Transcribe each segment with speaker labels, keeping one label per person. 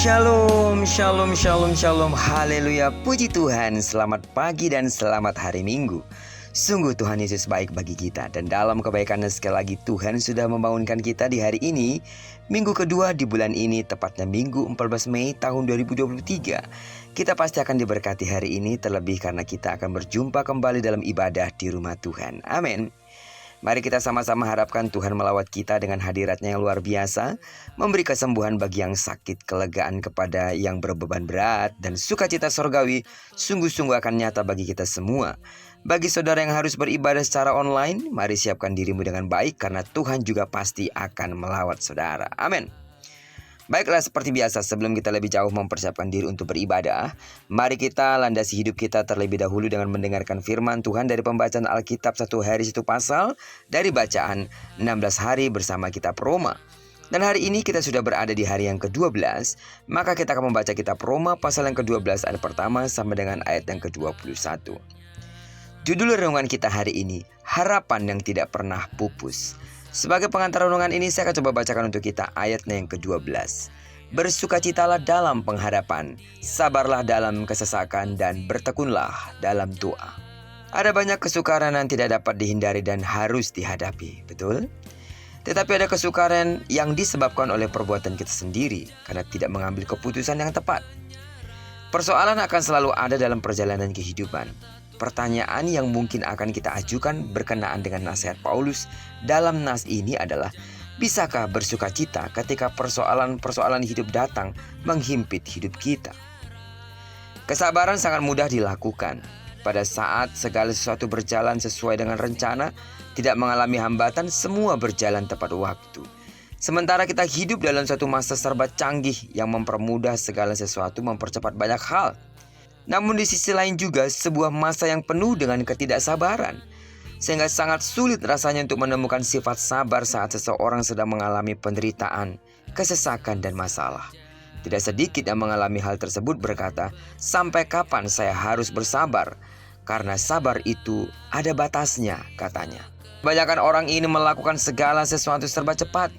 Speaker 1: Shalom, shalom, shalom, shalom, haleluya, puji Tuhan, selamat pagi dan selamat hari Minggu. Sungguh Tuhan Yesus baik bagi kita, dan dalam kebaikannya sekali lagi Tuhan sudah membangunkan kita di hari ini, minggu kedua di bulan ini, tepatnya minggu 14 Mei tahun 2023. Kita pasti akan diberkati hari ini, terlebih karena kita akan berjumpa kembali dalam ibadah di rumah Tuhan. Amin. Mari kita sama-sama harapkan Tuhan melawat kita dengan hadiratnya yang luar biasa, memberi kesembuhan bagi yang sakit, kelegaan kepada yang berbeban berat, dan sukacita sorgawi sungguh-sungguh akan nyata bagi kita semua. Bagi saudara yang harus beribadah secara online, mari siapkan dirimu dengan baik karena Tuhan juga pasti akan melawat saudara. Amin. Baiklah, seperti biasa, sebelum kita lebih jauh mempersiapkan diri untuk beribadah, mari kita landasi hidup kita terlebih dahulu dengan mendengarkan firman Tuhan dari pembacaan Alkitab satu hari satu pasal dari bacaan 16 hari bersama kitab Roma. Dan hari ini kita sudah berada di hari yang ke-12, maka kita akan membaca kitab Roma pasal yang ke-12 ayat pertama sampai dengan ayat yang ke-21. Judul renungan kita hari ini, harapan yang tidak pernah pupus. Sebagai pengantar renungan ini saya akan coba bacakan untuk kita ayatnya yang ke-12. Bersukacitalah dalam pengharapan, sabarlah dalam kesesakan, dan bertekunlah dalam doa. Ada banyak kesukaran yang tidak dapat dihindari dan harus dihadapi, betul? Tetapi ada kesukaran yang disebabkan oleh perbuatan kita sendiri karena tidak mengambil keputusan yang tepat. Persoalan akan selalu ada dalam perjalanan kehidupan. Pertanyaan yang mungkin akan kita ajukan berkenaan dengan nasihat Paulus dalam nas ini adalah, bisakah bersukacita ketika persoalan-persoalan hidup datang menghimpit hidup kita? Kesabaran sangat mudah dilakukan. Pada saat segala sesuatu berjalan sesuai dengan rencana, tidak mengalami hambatan, semua berjalan tepat waktu. Sementara kita hidup dalam suatu masa serba canggih yang mempermudah segala sesuatu, mempercepat banyak hal. Namun di sisi lain juga sebuah masa yang penuh dengan ketidaksabaran, sehingga sangat sulit rasanya untuk menemukan sifat sabar saat seseorang sedang mengalami penderitaan, kesesakan, dan masalah. Tidak sedikit yang mengalami hal tersebut berkata, sampai kapan saya harus bersabar? Karena sabar itu ada batasnya, katanya. Kebanyakan orang ini melakukan segala sesuatu serba cepat,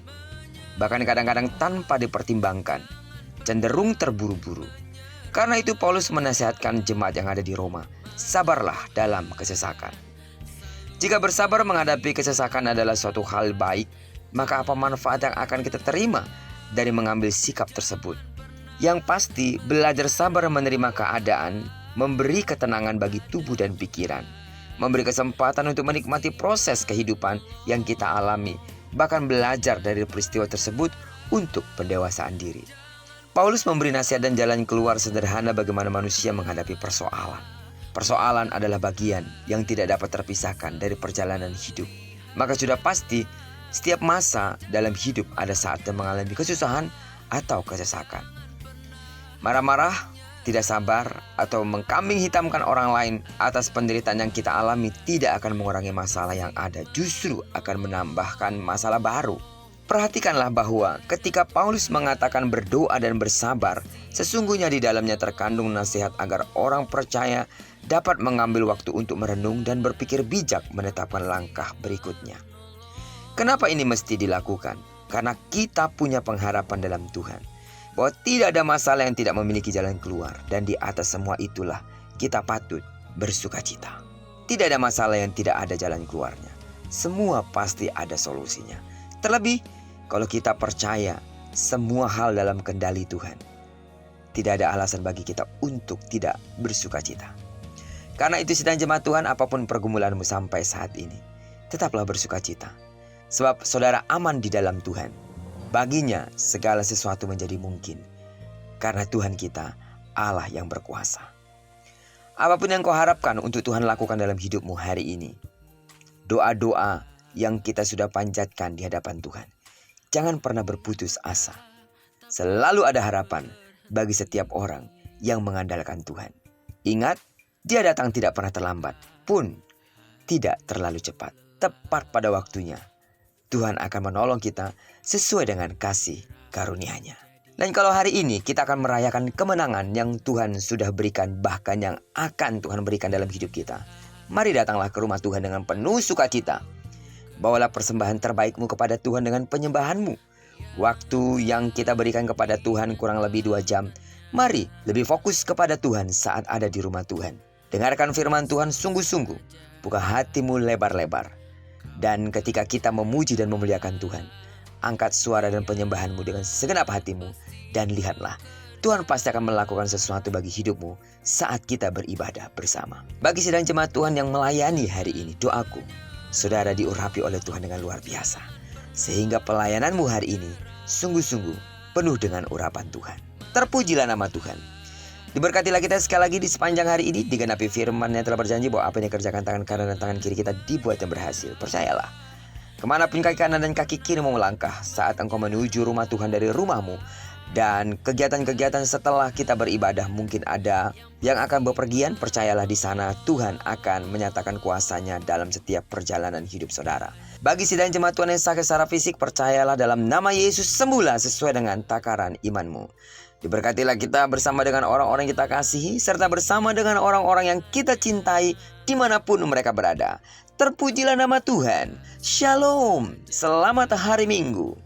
Speaker 1: bahkan kadang-kadang tanpa dipertimbangkan, cenderung terburu-buru. Karena itu Paulus menasihatkan jemaat yang ada di Roma, sabarlah dalam kesesakan. Jika bersabar menghadapi kesesakan adalah suatu hal baik, maka apa manfaat yang akan kita terima dari mengambil sikap tersebut? Yang pasti, belajar sabar menerima keadaan, memberi ketenangan bagi tubuh dan pikiran, memberi kesempatan untuk menikmati proses kehidupan yang kita alami, bahkan belajar dari peristiwa tersebut untuk pendewasaan diri. Paulus memberi nasihat dan jalan keluar sederhana bagaimana manusia menghadapi persoalan. Persoalan adalah bagian yang tidak dapat terpisahkan dari perjalanan hidup. Maka sudah pasti, setiap masa dalam hidup ada saatnya mengalami kesusahan atau kesesakan. Marah-marah, tidak sabar, atau mengkambing hitamkan orang lain atas penderitaan yang kita alami tidak akan mengurangi masalah yang ada, justru akan menambahkan masalah baru. Perhatikanlah bahwa ketika Paulus mengatakan berdoa dan bersabar, sesungguhnya di dalamnya terkandung nasihat agar orang percaya dapat mengambil waktu untuk merenung dan berpikir bijak menetapkan langkah berikutnya. Kenapa ini mesti dilakukan? Karena kita punya pengharapan dalam Tuhan, bahwa tidak ada masalah yang tidak memiliki jalan keluar, dan di atas semua itulah kita patut bersukacita. Tidak ada masalah yang tidak ada jalan keluarnya. Semua pasti ada solusinya. Terlebih, kalau kita percaya semua hal dalam kendali Tuhan, tidak ada alasan bagi kita untuk tidak bersukacita. Karena itu sedang jemaat Tuhan, apapun pergumulanmu sampai saat ini, tetaplah bersukacita. Sebab saudara aman di dalam Tuhan. Baginya segala sesuatu menjadi mungkin. Karena Tuhan kita Allah yang berkuasa. Apapun yang kau harapkan untuk Tuhan lakukan dalam hidupmu hari ini, doa-doa yang kita sudah panjatkan di hadapan Tuhan, jangan pernah berputus asa. Selalu ada harapan bagi setiap orang yang mengandalkan Tuhan. Ingat, Dia datang tidak pernah terlambat, pun tidak terlalu cepat. Tepat pada waktunya, Tuhan akan menolong kita sesuai dengan kasih karunia-Nya. Dan kalau hari ini kita akan merayakan kemenangan yang Tuhan sudah berikan, bahkan yang akan Tuhan berikan dalam hidup kita, mari datanglah ke rumah Tuhan dengan penuh sukacita. Bawalah persembahan terbaikmu kepada Tuhan dengan penyembahanmu. Waktu yang kita berikan kepada Tuhan kurang lebih 2 jam. Mari lebih fokus kepada Tuhan saat ada di rumah Tuhan. Dengarkan firman Tuhan sungguh-sungguh. Buka hatimu lebar-lebar. Dan ketika kita memuji dan memuliakan Tuhan, angkat suara dan penyembahanmu dengan segenap hatimu. Dan lihatlah, Tuhan pasti akan melakukan sesuatu bagi hidupmu saat kita beribadah bersama. Bagi sidang jemaat Tuhan yang melayani hari ini, doaku, saudara diurapi oleh Tuhan dengan luar biasa. Sehingga pelayananmu hari ini sungguh-sungguh penuh dengan urapan Tuhan. Terpujilah nama Tuhan. Diberkatilah kita sekali lagi di sepanjang hari ini. Digenapi firman yang telah berjanji bahwa apa yang dikerjakan tangan kanan dan tangan kiri kita dibuat yang berhasil. Percayalah. Kemanapun kaki kanan dan kaki kiri mau melangkah saat engkau menuju rumah Tuhan dari rumahmu. Dan kegiatan-kegiatan setelah kita beribadah mungkin ada yang akan bepergian. Percayalah di sana Tuhan akan menyatakan kuasanya dalam setiap perjalanan hidup saudara. Bagi sidang jemaat Tuhan yang sakit secara fisik, percayalah dalam nama Yesus sembuhlah sesuai dengan takaran imanmu. Diberkatilah kita bersama dengan orang-orang yang kita kasihi, serta bersama dengan orang-orang yang kita cintai dimanapun mereka berada. Terpujilah nama Tuhan. Shalom. Selamat hari Minggu.